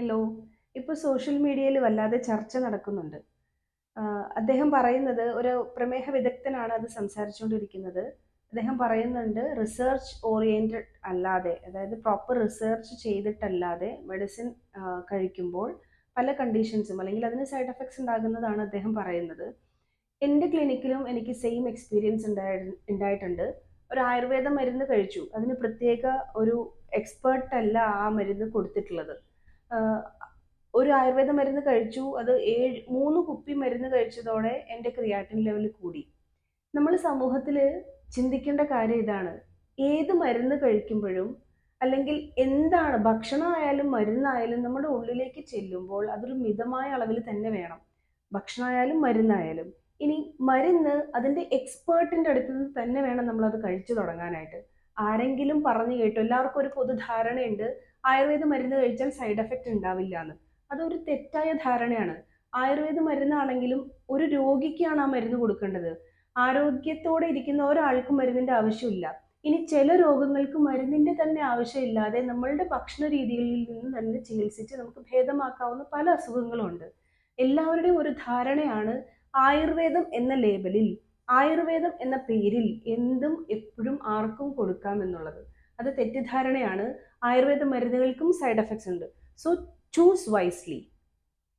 Hello. ഇപ്പോൾ social മീഡിയയിൽ വല്ലാതെ ചർച്ച നടക്കുന്നുണ്ട്. അദ്ദേഹം പറയുന്നത് ഒരു പ്രമേഹ വിദഗ്ധനാണ് അത് സംസാരിച്ചുകൊണ്ടിരിക്കുന്നത്. അദ്ദേഹം പറയുന്നുണ്ട് റിസർച്ച് ഓറിയന്റഡ് അല്ലാതെ, അതായത് പ്രോപ്പർ റിസർച്ച് ചെയ്തിട്ടല്ലാതെ മെഡിസിൻ കഴിക്കുമ്പോൾ പല കണ്ടീഷൻസും അല്ലെങ്കിൽ അതിന് സൈഡ് എഫക്ട്സ് ഉണ്ടാകുന്നതാണ് അദ്ദേഹം പറയുന്നത്. എൻ്റെ ക്ലിനിക്കിലും എനിക്ക് സെയിം എക്സ്പീരിയൻസ് ഉണ്ടായിട്ടുണ്ട്. ഒരു ആയുർവേദ മരുന്ന് കഴിച്ചു. അതിന് പ്രത്യേക ഒരു എക്സ്പേർട്ട് അല്ല ആ മരുന്ന് കൊടുത്തിട്ടുള്ളത്. ആഹ് ഒരു ആയുർവേദ മരുന്ന് കഴിച്ചു. അത് 3 കുപ്പി മരുന്ന് കഴിച്ചതോടെ എൻ്റെ ക്രിയാറ്റിൻ ലെവൽ കൂടി. നമ്മൾ സമൂഹത്തിൽ ചിന്തിക്കേണ്ട കാര്യം ഇതാണ്. ഏത് മരുന്ന് കഴിക്കുമ്പോഴും അല്ലെങ്കിൽ എന്താണ് ഭക്ഷണമായാലും മരുന്നായാലും നമ്മുടെ ഉള്ളിലേക്ക് ചെല്ലുമ്പോൾ അതൊരു മിതമായ അളവിൽ തന്നെ വേണം. ഭക്ഷണമായാലും മരുന്നായാലും. ഇനി മരുന്ന് അതിൻ്റെ എക്സ്പേർട്ടിൻ്റെ അടുത്ത് നിന്ന് തന്നെ വേണം നമ്മളത് കഴിച്ചു തുടങ്ങാനായിട്ട്. ആരെങ്കിലും പറഞ്ഞു കേട്ടു, എല്ലാവർക്കും ഒരു പൊതുധാരണയുണ്ട് ആയുർവേദ മരുന്ന് കഴിച്ചാൽ സൈഡ് എഫക്റ്റ് ഉണ്ടാവില്ല എന്ന്. അതൊരു തെറ്റായ ധാരണയാണ്. ആയുർവേദ മരുന്നാണെങ്കിലും ഒരു രോഗിക്കാണ് ആ മരുന്ന് കൊടുക്കേണ്ടത്. ആരോഗ്യത്തോടെ ഇരിക്കുന്ന ഒരാൾക്കും മരുന്നിന്റെ ആവശ്യമില്ല. ഇനി ചില രോഗങ്ങൾക്ക് മരുന്നിന്റെ തന്നെ ആവശ്യമില്ലാതെ നമ്മളുടെ ഭക്ഷണ രീതികളിൽ നിന്ന് തന്നെ ചികിത്സിച്ച് നമുക്ക് ഭേദമാക്കാവുന്ന പല അസുഖങ്ങളും ഉണ്ട്. എല്ലാവരുടെയും ഒരു ധാരണയാണ് ആയുർവേദം എന്ന ലേബലിൽ, ആയുർവേദം എന്ന പേരിൽ എന്തും എപ്പോഴും ആർക്കും കൊടുക്കാം എന്നുള്ളത്. അത് തെറ്റിദ്ധാരണയാണ്. ആയുർവേദ മരുന്നുകൾക്കും സൈഡ് എഫക്ട്സ് ഉണ്ട്. So choose wisely.